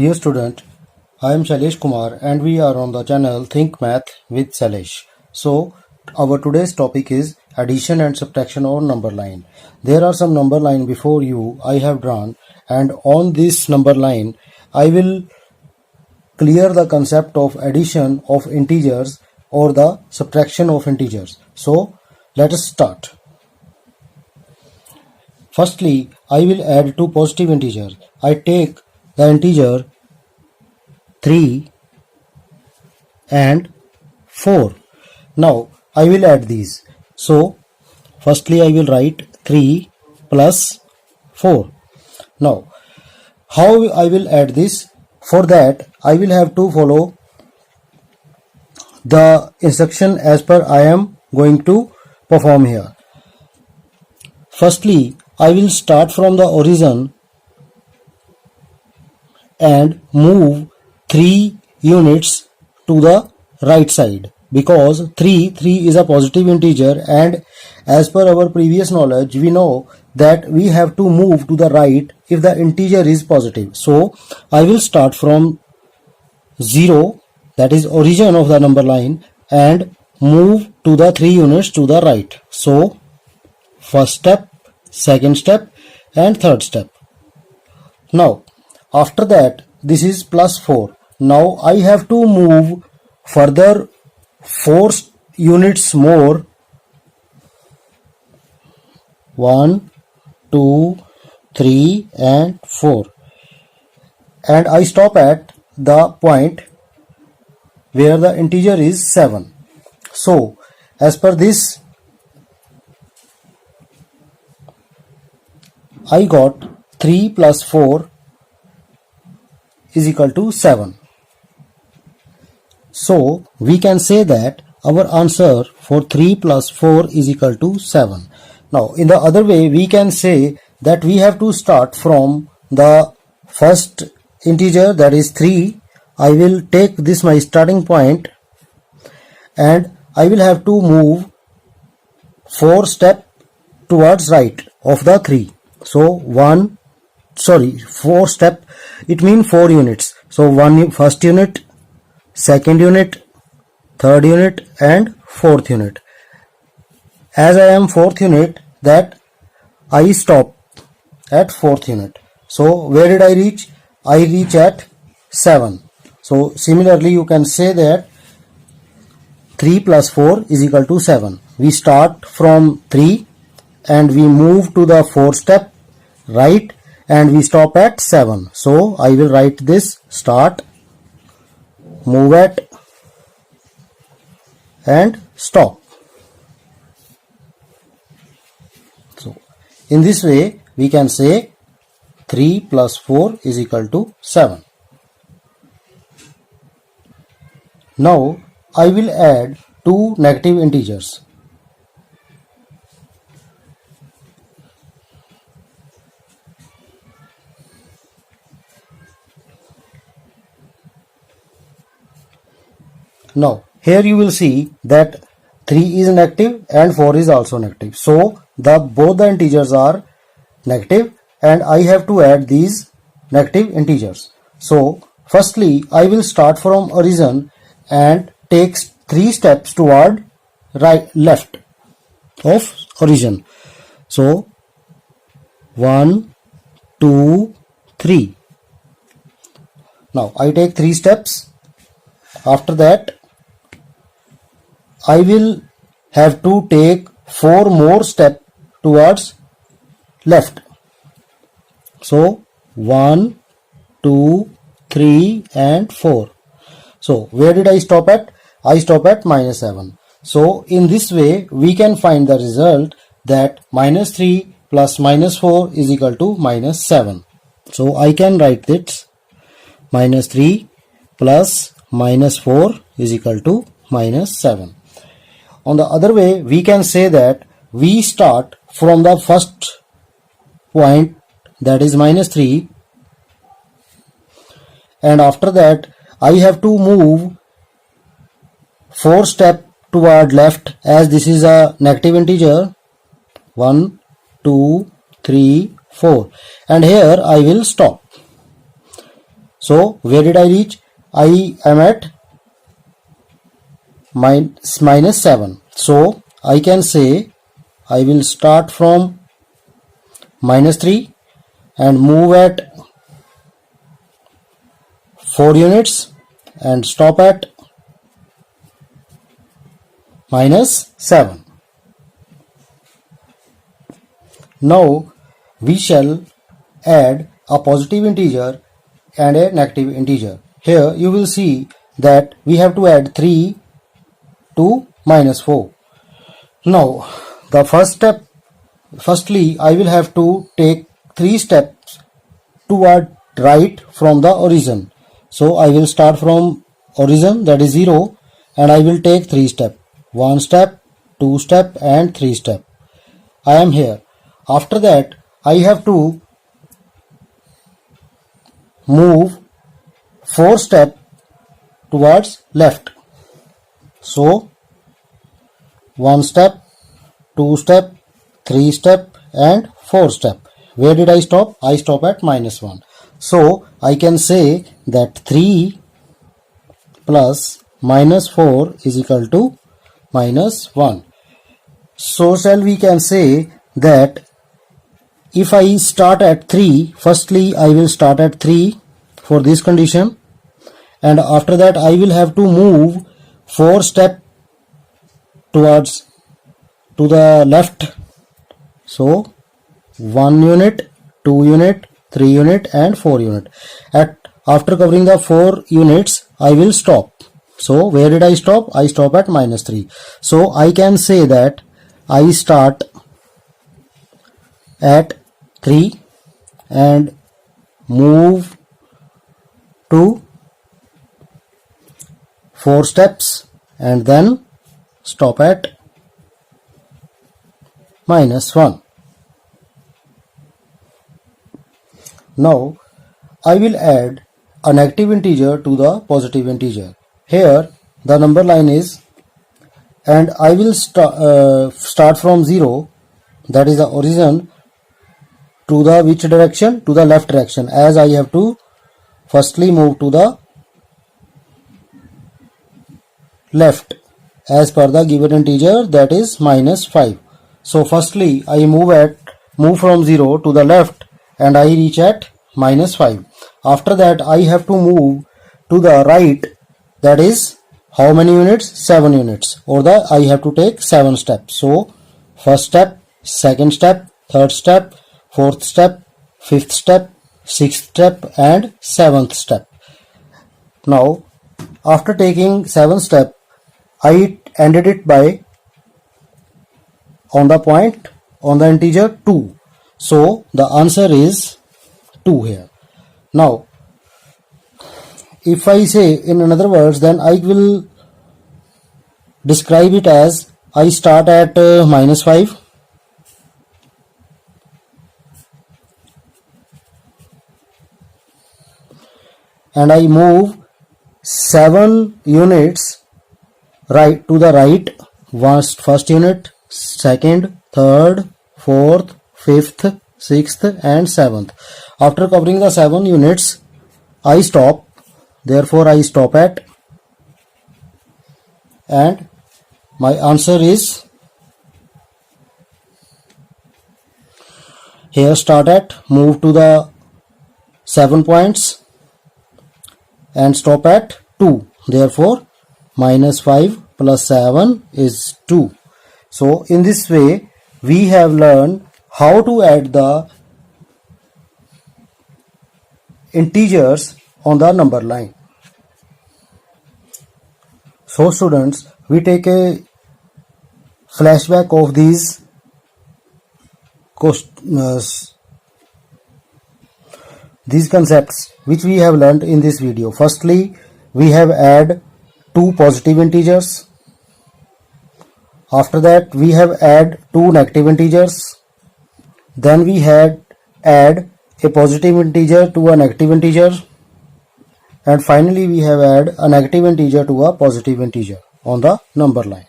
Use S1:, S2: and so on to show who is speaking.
S1: Dear student, I am Shailesh Kumar and we are on the channel Think Math with Shailesh. So, our today's topic is addition and subtraction on number line. There are some number line before you I have drawn, and on this number line I will clear the concept of addition of integers or the subtraction of integers. So, let us start. Firstly, I will add two positive integers. I take the integer 3 and 4. Now I will add these. So firstly I will write 3 plus 4. Now how I will add this? For that I will have to follow the instruction as per I am going to perform here. Firstly I will start from the origin and move 3 units to the right side, because 3 is a positive integer, and as per our previous knowledge we know that we have to move to the right if the integer is positive. So I will start from 0, that is origin of the number line, and move to the 3 units to the right. So first step, second step and third step. Now after that this is plus 4. Now I have to move further 4 units more. 1, 2, 3 and 4. And I stop at the point where the integer is 7. So as per this I got 3 plus 4 is equal to 7. So we can say that our answer for 3 plus 4 is equal to 7. Now in the other way we can say that we have to start from the first integer, that is 3. I will take this my starting point and I will have to move 4 steps towards right of the 3. So 4 step, it means 4 units. So first unit, second unit, third unit and fourth unit. As I am fourth unit, that I stop at fourth unit. So where did I reach? I reach at 7. So similarly you can say that 3 plus 4 is equal to 7. We start from 3 and we move to the 4th step right and we stop at 7. So I will write this: start, move at and stop. So in this way we can say 3 plus 4 is equal to 7. Now I will add two negative integers. Now here you will see that 3 is negative and 4 is also negative. So both the integers are negative and I have to add these negative integers. So firstly I will start from origin and take 3 steps toward left of origin. So 1, 2, 3. Now I take 3 steps. After that I will have to take 4 more steps towards left. So 1, 2, 3 and 4. So where did I stop at? I stop at minus 7. So in this way we can find the result that minus 3 plus minus 4 is equal to minus 7. So I can write this: minus 3 plus minus 4 is equal to minus 7. On the other way we can say that we start from the first point, that is minus 3, and after that I have to move 4 steps toward left, as this is a negative integer. 1, 2, 3, 4, and here I will stop. So where did I reach? I am at minus 7. So I can say I will start from minus 3 and move at 4 units and stop at minus 7. Now we shall add a positive integer and a negative integer. Here you will see that we have to add 3 to minus 4. Now the firstly I will have to take 3 steps toward right from the origin. So I will start from origin, that is 0, and I will take 3 steps. 1 step, 2 step and 3 step. I am here. After that I have to move 4 steps towards left. So 1 step, 2 step, 3 step and 4 step. Where did I stop? I stop at minus 1. So I can say that 3 plus minus 4 is equal to minus 1. So shall we can say that if I start at 3, firstly I will start at 3 for this condition, and after that I will have to move 4 steps towards to the left. So 1 unit, 2 unit, 3 unit and 4 unit. After covering the 4 units I will stop. So where did I stop? I stop at minus 3. So I can say that I start at 3 and move to 4 steps and then stop at minus 1. Now I will add a negative integer to the positive integer. Here the number line is, and I will start from 0, that is the origin, to the which direction? To the left direction, as I have to firstly move to the left as per the given integer, that is minus 5. So firstly I move from 0 to the left and I reach at minus 5. After that I have to move to the right, that is how many units? 7 units, or I have to take 7 steps. So first step, second step, third step, fourth step, fifth step, sixth step and seventh step. Now after taking 7 steps I ended it by on the point on the integer 2. So the answer is 2 here. Now if I say in another words, then I will describe it as I start at minus 5 and I move 7 units right to the right. First unit, second, third, fourth, fifth, sixth and seventh. After covering the 7 units I stop. Therefore I stop at, and my answer is here start at, move to the 7 points and stop at 2. Therefore minus 5 plus 7 is 2. So in this way we have learned how to add the integers on the number line. So students, we take a flashback of these concepts which we have learned in this video. Firstly, we have add 2 positive integers. After that we have add 2 negative integers. Then we had add a positive integer to a negative integer. And finally we have add a negative integer to a positive integer on the number line.